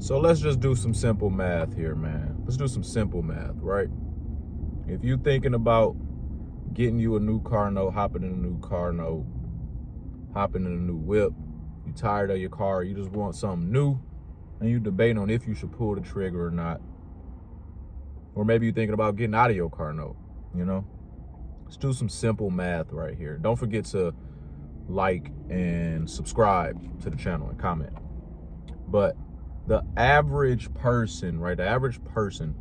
So let's just do some simple math here, man. Let's do some simple math, right? If you're thinking about getting you a new car note, hopping in a new car note, hopping in a new whip, you tired of your car, you just want something new, and you debate on if you should pull the trigger or not. Or maybe you're thinking about getting out of your car note, you know? Let's do some simple math right here. Don't forget to like and subscribe to the channel and comment. But the average person, right? The average person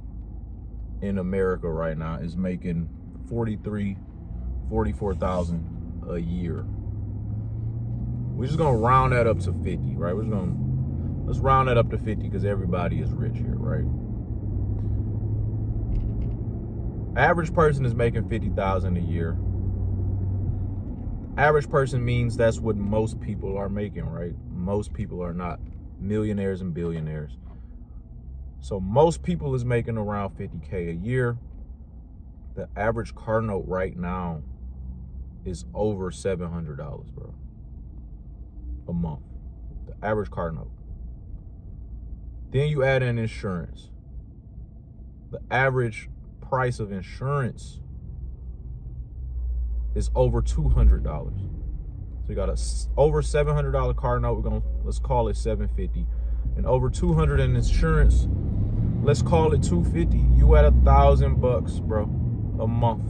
in America right now is making $44,000 a year. We're just gonna round that up to 50, right? Let's round that up to 50 because everybody is rich here, right? Average person is making $50,000 a year. Average person means that's what most people are making, right? Most people are not millionaires and billionaires. So most people is making around 50K a year. The average car note right now is over $700, bro, a month. The average car note. Then you add in insurance. The average price of insurance is over $200. So you got a over $700 car note. Let's call it $750, and over $200 in insurance. Let's call it $250. You at $1,000, bro, a month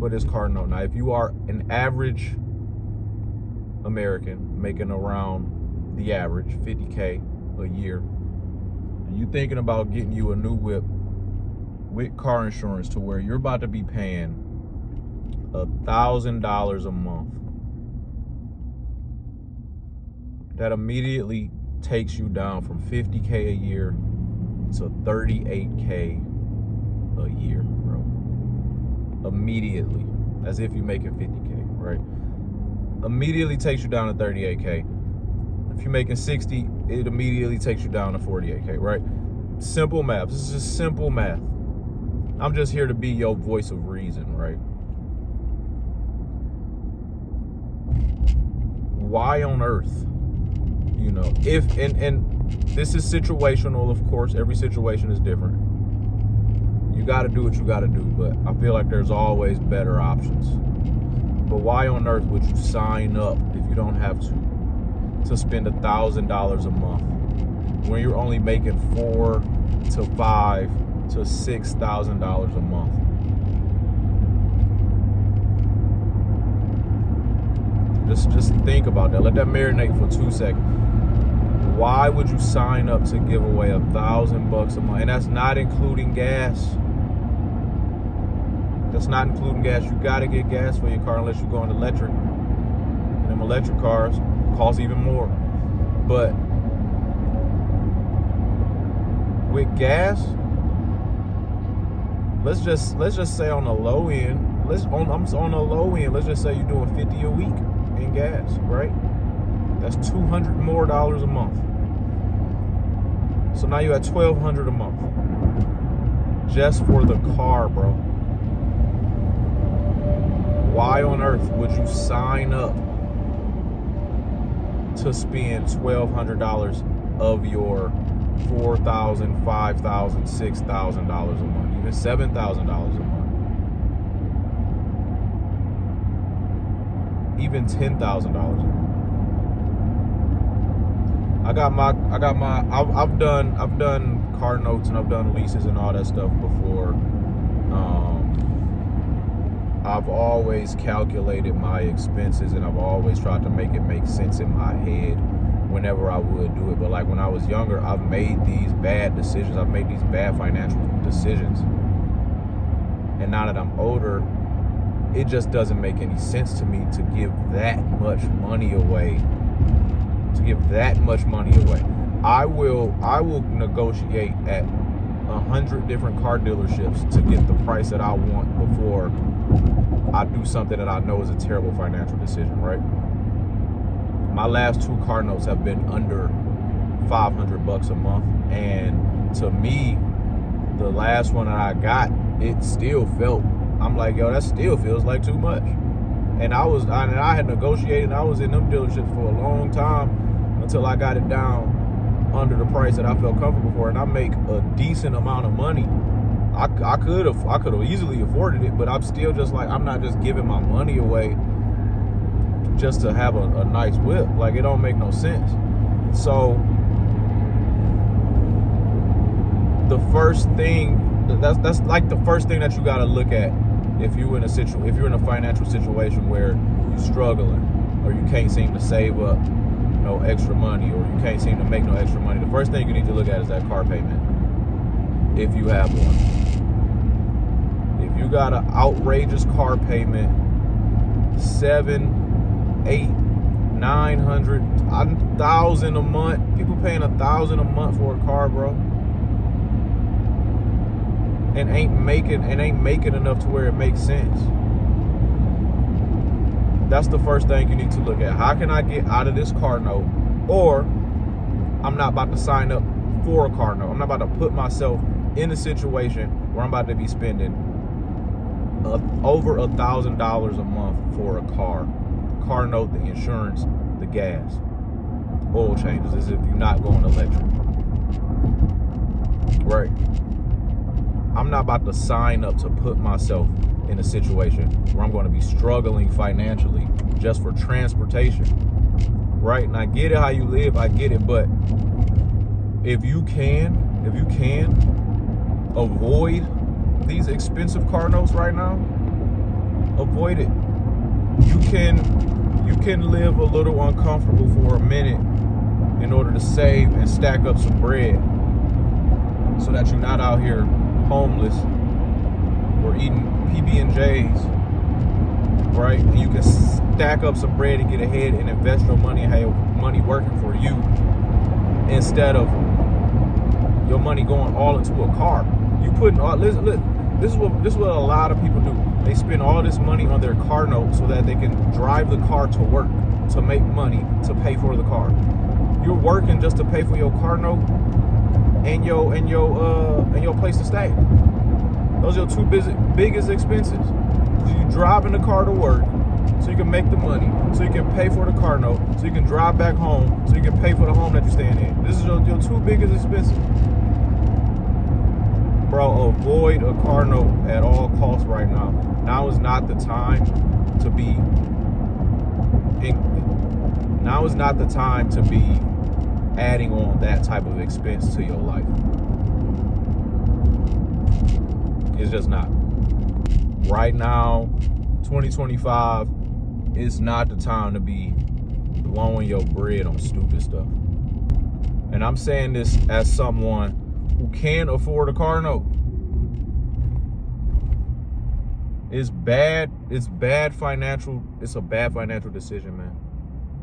for this car note. Now, if you are an average American making around the average 50K a year, and you thinking about getting you a new whip with car insurance to where you're about to be paying $1,000 a month, that immediately takes you down from 50K a year to 38K a year, bro. Immediately, as if you're making 50K, right? Immediately takes you down to 38K. If you're making 60, it immediately takes you down to 48K, right? Simple math. This is just simple math. I'm just here to be your voice of reason, right? Why on earth, you know, if, and this is situational, of course, every situation is different. You got to do what you got to do, but I feel like there's always better options. But why on earth would you sign up if you don't have to spend $1,000 a month when you're only making $4,000 to $5,000 to $6,000 a month? Just think about that. Let that marinate for 2 seconds. Why would you sign up to give away $1,000 a month? And that's not including gas. That's not including gas. You gotta get gas for your car unless you're going electric. And them electric cars cost even more. But with gas, let's just say on the low end, I'm on the low end, let's just say you're doing 50 a week in gas, right? That's $200 more a month. So now you at $1,200 a month just for the car, bro. Why on earth would you sign up to spend $1,200 of your $4,000, $5,000, $6,000 a month, even $7,000 a month, even $10,000 a month? I've done car notes and I've done leases and all that stuff before. I've always calculated my expenses and I've always tried to make it make sense in my head whenever I would do it. But like when I was younger, I've made these bad decisions. I've made these bad financial decisions. And now that I'm older, it just doesn't make any sense to me to give that much money away. I will negotiate at 100 different car dealerships to get the price that I want before I do something that I know is a terrible financial decision, right? My last 2 car notes have been under $500 a month, and to me, the last one that I got, it still felt, I'm like, yo, that still feels like too much. And I had negotiated, and I was in them dealerships for a long time until I got it down under the price that I felt comfortable for, and I make a decent amount of money. I could have easily afforded it, but I'm still just like, I'm not just giving my money away just to have a nice whip. Like, it don't make no sense. So the first thing, that's like the first thing that you got to look at if you're in a financial situation where you're struggling, or you can't seem to save up no extra money, or you can't seem to make no extra money. The first thing you need to look at is that car payment, if you have one. If you got an outrageous car payment, $700, $800, $900, $1,000 a month, people paying $1,000 a month for a car, bro, and ain't making enough to where it makes sense. That's the first thing you need to look at. How can I get out of this car note? Or I'm not about to sign up for a car note. I'm not about to put myself in a situation where I'm about to be spending over $1,000 a month for a car note, the insurance, the gas, oil changes, as if you're not going electric, right? I'm not about to sign up to put myself in a situation where I'm going to be struggling financially just for transportation, right? And I get it how you live, I get it, but if you can avoid these expensive car notes right now, avoid it. You can live a little uncomfortable for a minute in order to save and stack up some bread so that you're not out here homeless or eating PB&Js, right? And you can stack up some bread and get ahead and invest your money and have money working for you, instead of your money going all into a car. You putting all this is what a lot of people do. They spend all this money on their car note so that they can drive the car to work, to make money, to pay for the car. You're working just to pay for your car note and your place to stay. Those are your two biggest expenses. You driving the car to work so you can make the money, so you can pay for the car note, so you can drive back home, so you can pay for the home that you're staying in. This is your two biggest expenses. Bro, avoid a car note at all costs right now. Now is not the time to be adding on that type of expense to your life. It's just not. Right now, 2025 is not the time to be blowing your bread on stupid stuff. And I'm saying this as someone who can afford a car note. It's a bad financial decision, man.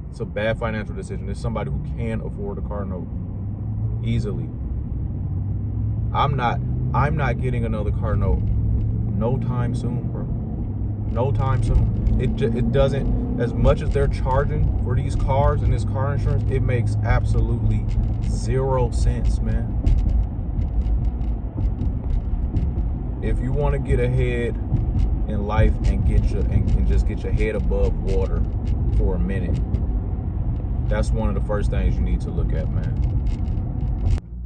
It's a bad financial decision. It's somebody who can afford a car note easily. I'm not getting another car note no time soon, bro. No time soon. It doesn't, as much as they're charging for these cars and this car insurance, it makes absolutely 0 sense, man. If you want to get ahead in life and just get your head above water for a minute, that's one of the first things you need to look at, man.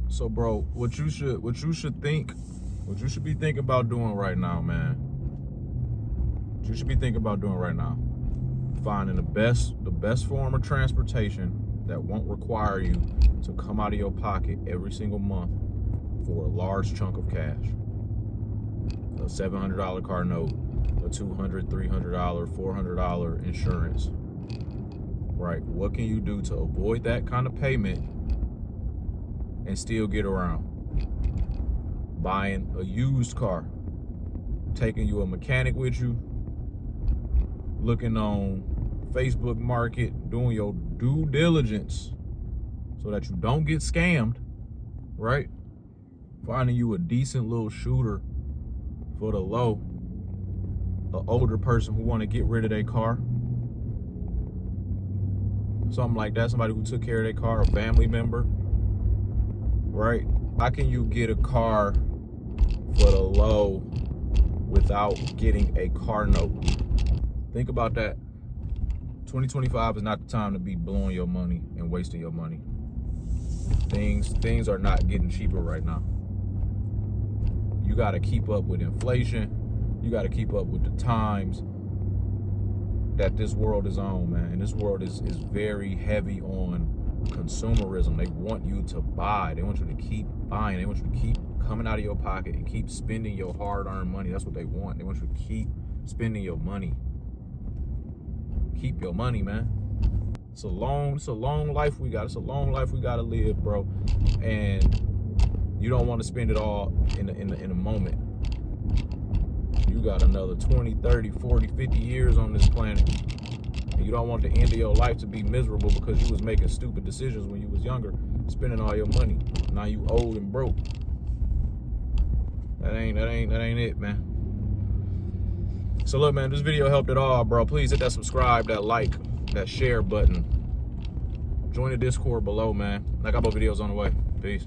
So, bro, what you should be thinking about doing right now, man. What you should be thinking about doing right now, finding the best form of transportation that won't require you to come out of your pocket every single month for a large chunk of cash. A $700 car note, a $200, $300, $400 insurance, right? What can you do to avoid that kind of payment and still get around? Buying a used car, taking you a mechanic with you, looking on Facebook Market, doing your due diligence so that you don't get scammed, right? Finding you a decent little shooter for the low, an older person who want to get rid of their car, something like that, somebody who took care of their car, a family member, right? How can you get a car for the low without getting a car note? Think about that. 2025 is not the time to be blowing your money and wasting your money. Things are not getting cheaper right now. You got to keep up with inflation. You got to keep up with the times that this world is on, man. And this world is very heavy on consumerism. They want you to buy. They want you to keep buying. They want you to keep coming out of your pocket and keep spending your hard-earned money. That's what they want. They want you to keep spending your money. Keep your money, man. It's a long life we got. It's a long life we got to live, bro. And you don't want to spend it all in a moment. You got another 20, 30, 40, 50 years on this planet. And you don't want the end of your life to be miserable because you was making stupid decisions when you was younger, spending all your money. Now you old and broke. That ain't it, man. So look, man, this video helped at all, bro. Please hit that subscribe, that like, that share button. Join the Discord below, man. I got more videos on the way. Peace.